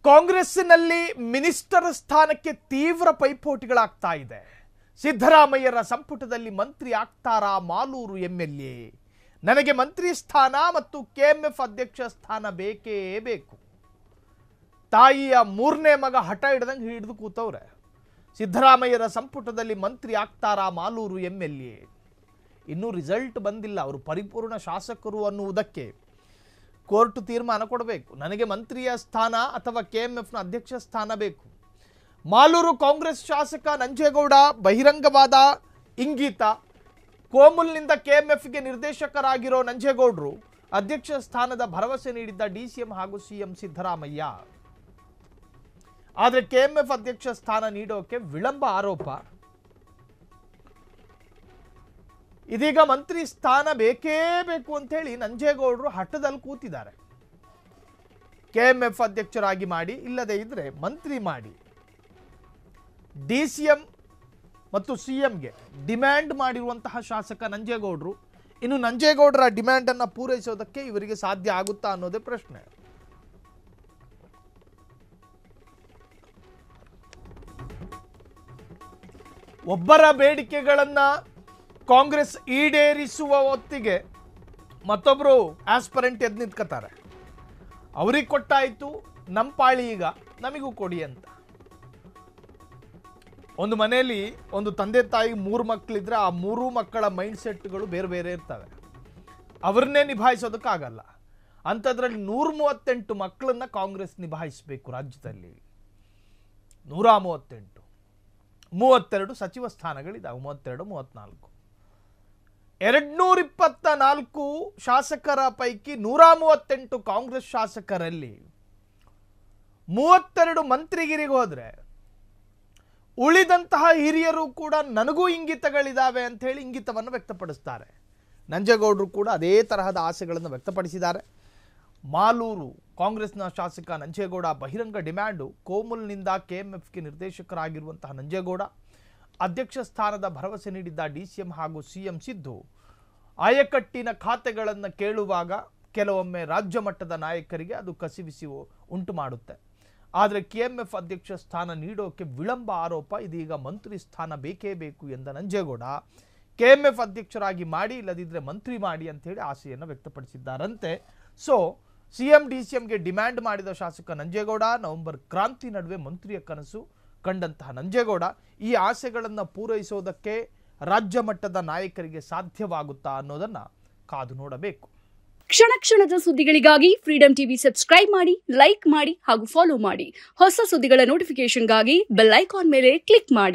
ಕಾಂಗ್ರೆಸ್ಸಿನಲ್ಲಿ minister ಸ್ಥಾನಕ್ಕೆ ತೀವ್ರ ಪೈಪೋಟಿಗಳಾಗ್ತಾ ಇದೆ. ಸಿದ್ದರಾಮಯ್ಯರ ಸಂಪುಟದಲ್ಲಿ ಮಂತ್ರಿ ಆಗ್ತಾರಾ ಮಾಲೂರು ಎಂಎಲ್ಎ? ನನಗೆ ಮಂತ್ರಿ ಸ್ಥಾನ ಮತ್ತು ಕೆಎಂಎಫ್ ಅಧ್ಯಕ್ಷ ಸ್ಥಾನ ಬೇಕೇ ಬೇಕು. ತಾಯಿಯ ಮೂರನೇ ಮಗ ಹಠ ಹಿಡಿದಂಗೆ ಹಿಡಿದು ಕೂತವ್ರೆ. ಸಿದ್ದರಾಮಯ್ಯರ ಸಂಪುಟದಲ್ಲಿ ಮಂತ್ರಿ ಆಗ್ತಾರಾ ಮಾಲೂರು ಎಂಎಲ್ಎ? ಇನ್ನೂ ರಿಸಲ್ಟ್ ಬಂದಿಲ್ಲ. ಅವರು ಪರಿಪೂರ್ಣ ಶಾಸಕರು ಅನ್ನುವುದಕ್ಕೆ ಕೋರ್ಟ್ ತೀರ್ಮಾನ ಕೊಡಬೇಕು. ನನಗೆ ಮಂತ್ರಿಯ ಸ್ಥಾನ ಅಥವಾ ಕೆಎಂಎಫ್ನ ಅಧ್ಯಕ್ಷ ಸ್ಥಾನ ಬೇಕು. ಮಾಲೂರು ಕಾಂಗ್ರೆಸ್ ಶಾಸಕ ನಂಜೇಗೌಡ ಬಹಿರಂಗವಾದ ಇಂಗಿತ. ಕೋಮುಲ್ನಿಂದ ಕೆಎಂಎಫ್ಗೆ ನಿರ್ದೇಶಕರಾಗಿರೋ ನಂಜೇಗೌಡರು ಅಧ್ಯಕ್ಷ ಸ್ಥಾನದ ಭರವಸೆ ನೀಡಿದ್ದ ಡಿಸಿಎಂ ಹಾಗೂ ಸಿಎಂ ಸಿದ್ದರಾಮಯ್ಯ. ಆದರೆ ಕೆಎಂಎಫ್ ಅಧ್ಯಕ್ಷ ಸ್ಥಾನ ನೀಡೋಕೆ ವಿಳಂಬ ಆರೋಪ. ಇದೀಗ ಮಂತ್ರಿ ಸ್ಥಾನ ಬೇಕೇ ಬೇಕು ಅಂತ ಹೇಳಿ ನಂಜೇಗೌಡರು ಹಠದಲ್ಲಿ ಕೂತಿದ್ದಾರೆ. ಕೆಎಂಎಫ್ ಅಧ್ಯಕ್ಷರಾಗಿ ಮಾಡಿ, ಇಲ್ಲದೆ ಇದ್ರೆ ಮಂತ್ರಿ ಮಾಡಿ. ಡಿಸಿಎಂ ಮತ್ತು ಸಿಎಂಗೆ ಡಿಮ್ಯಾಂಡ್ ಮಾಡಿರುವಂತಹ ಶಾಸಕ ನಂಜೇಗೌಡರು. ಇನ್ನು ನಂಜೇಗೌಡರ ಡಿಮ್ಯಾಂಡ್ ಅನ್ನು ಪೂರೈಸೋದಕ್ಕೆ ಇವರಿಗೆ ಸಾಧ್ಯ ಆಗುತ್ತಾ ಅನ್ನೋದೇ ಪ್ರಶ್ನೆ. ಒಬ್ಬರ ಬೇಡಿಕೆಗಳನ್ನ ಕಾಂಗ್ರೆಸ್ ಈಡೇರಿಸುವ ಹೊತ್ತಿಗೆ ಮತ್ತೊಬ್ಬರು ಆಸ್ಪರೆಂಟ್ ಎದ್ದು ನಿಂತ್ಕೋತಾರೆ. ಅವ್ರಿಗೆ ಕೊಟ್ಟಾಯಿತು, ನಮ್ಮ ಪಾಳಿ ಈಗ ನಮಗೂ ಕೊಡಿ ಅಂತ. ಒಂದು ಮನೆಯಲ್ಲಿ ಒಂದು ತಂದೆ ತಾಯಿ 3 ಮಕ್ಕಳಿದ್ರೆ ಆ 3 ಮಕ್ಕಳ ಮೈಂಡ್ ಸೆಟ್ಗಳು ಬೇರೆ ಬೇರೆ ಇರ್ತವೆ. ಅವ್ರನ್ನೇ ನಿಭಾಯಿಸೋದಕ್ಕಾಗಲ್ಲ. ಅಂಥದ್ರಲ್ಲಿ 138 ಮಕ್ಕಳನ್ನ ಕಾಂಗ್ರೆಸ್ ನಿಭಾಯಿಸಬೇಕು. ರಾಜ್ಯದಲ್ಲಿ 138, 32 ಸಚಿವ ಸ್ಥಾನಗಳಿದ್ದಾವೆ. 32, 34, 224 ಶಾಸಕರ ಪೈಕಿ 138 ಕಾಂಗ್ರೆಸ್ ಶಾಸಕರಲ್ಲಿ 32 ಮಂತ್ರಿಗಿರಿಗೆ ಹೋದ್ರೆ ಉಳಿದಂತಹ ಹಿರಿಯರು ಕೂಡ ನನಗೂ ಇಂಗಿತಗಳಿದ್ದಾವೆ ಅಂತ ಹೇಳಿ ಇಂಗಿತವನ್ನು ವ್ಯಕ್ತಪಡಿಸ್ತಾರೆ. ನಂಜೇಗೌಡರು ಕೂಡ ಅದೇ ತರಹದ ಆಸೆಗಳನ್ನು ವ್ಯಕ್ತಪಡಿಸಿದ್ದಾರೆ. ಮಾಲೂರು ಕಾಂಗ್ರೆಸ್ನ ಶಾಸಕ ನಂಜೇಗೌಡ ಬಹಿರಂಗ ಡಿಮ್ಯಾಂಡು. ಕೋಮುಲ್ನಿಂದ ಕೆಎಂಎಫ್ಗೆ ನಿರ್ದೇಶಕರಾಗಿರುವಂತಹ ನಂಜೇಗೌಡ ಅಧ್ಯಕ್ಷ ಸ್ಥಾನದ ಭರವಸೆ ನೀಡಿದ್ದ ಡಿಸಿಎಂ ಹಾಗೂ ಸಿಎಂ ಸಿದ್ದು ಆಯಕಟ್ಟಿನ ಖಾತೆಗಳನ್ನು ಕೇಳುವಾಗ ಕೆಲವೊಮ್ಮೆ ರಾಜ್ಯ ಮಟ್ಟದ ನಾಯಕರಿಗೆ ಅದು ಕಸಿವಿಸಿ ಉಂಟು ಮಾಡುತ್ತೆ. ಆದರೆ ಕೆಎಂಎಫ್ ಅಧ್ಯಕ್ಷ ಸ್ಥಾನ ನೀಡೋಕೆ ವಿಳಂಬ ಆರೋಪ. ಇದೀಗ ಮಂತ್ರಿ ಸ್ಥಾನ ಬೇಕೇ ಬೇಕು ಎಂದ ನಂಜೇಗೌಡ ಕೆಎಂಎಫ್ ಅಧ್ಯಕ್ಷರಾಗಿ ಮಾಡಿ, ಇಲ್ಲದಿದ್ದರೆ ಮಂತ್ರಿ ಮಾಡಿ ಅಂತ ಹೇಳಿ ಆಸೆಯನ್ನು ವ್ಯಕ್ತಪಡಿಸಿದ್ದಾರಂತೆ. ಸೊ ಸಿಎಂ ಡಿಸಿಎಂಗೆ ಡಿಮ್ಯಾಂಡ್ ಮಾಡಿದ ಶಾಸಕ ನಂಜೇಗೌಡ ನವೆಂಬರ್ ಕ್ರಾಂತಿ ನಡುವೆ ಮಂತ್ರಿಯ ಕನಸು ಕಂಡಂತಹ ನಂಜೇಗೌಡ ಈ ಆಸೆಗಳನ್ನು ಪೂರೈಸೋದಕ್ಕೆ ರಾಜ್ಯ ಮಟ್ಟದ ನಾಯಕರಿಗೆ ಸಾಧ್ಯವಾಗುತ್ತಾ ಅನ್ನೋದನ್ನ ಕಾದು ನೋಡಬೇಕು. ಕ್ಷಣ ಕ್ಷಣದ ಸುದ್ದಿಗಳಿಗಾಗಿ ಫ್ರೀಡಂ ಟಿವಿ ಸಬ್ಸ್ಕ್ರೈಬ್ ಮಾಡಿ, ಲೈಕ್ ಮಾಡಿ ಹಾಗೂ ಫಾಲೋ ಮಾಡಿ. ಹೊಸ ಸುದ್ದಿಗಳ ನೋಟಿಫಿಕೇಶನ್ಗಾಗಿ ಬೆಲ್ ಐಕಾನ್ ಮೇಲೆ ಕ್ಲಿಕ್ ಮಾಡಿ.